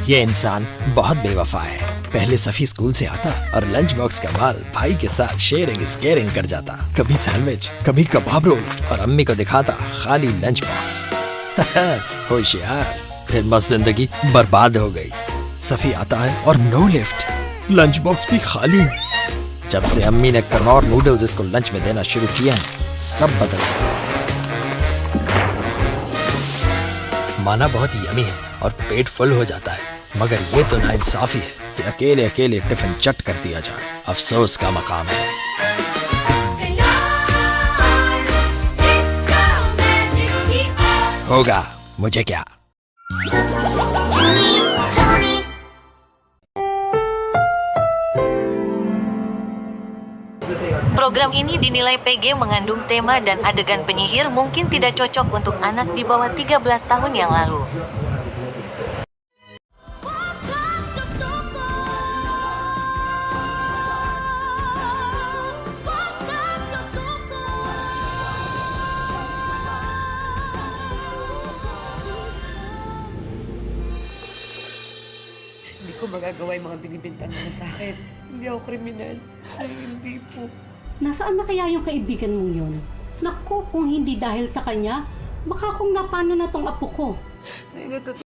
ये इंसान बहुत बेवफा है। पहले सफी स्कूल से आता और लंच बॉक्स का माल भाई के साथ शेयरिंग इज केयरिंग कर जाता। कभी सैंडविच, कभी कबाब रोल, और अम्मी को दिखाता खाली लंच बॉक्स। होशियार। फिर मस्त जिंदगी बर्बाद हो गई। सफी आता है और नो लिफ्ट, लंच बॉक्स भी खाली। जब से अम्मी ने कनौर नूडल्स इसको लंच में देना शुरू किया है, सब बदल गया। माना बहुत यमी है और पेट फुल हो जाता है, मगर ये तो नाइंसाफी है कि अकेले अकेले टिफिन चट कर दिया जाए। अफसोस का मकाम है। होगा मुझे क्या। Program ini dinilai PG mengandung tema dan adegan penyihir mungkin tidak cocok untuk anak di bawah 13 tahun yang lalu. Hindi ko magagawa yung mga binibintang nila sa akin. Hindi ako kriminal. Hindi po. Nasaan na kaya yung kaibigan mong yun? Naku, kung hindi dahil sa kanya, baka kung napano na tong apo ko.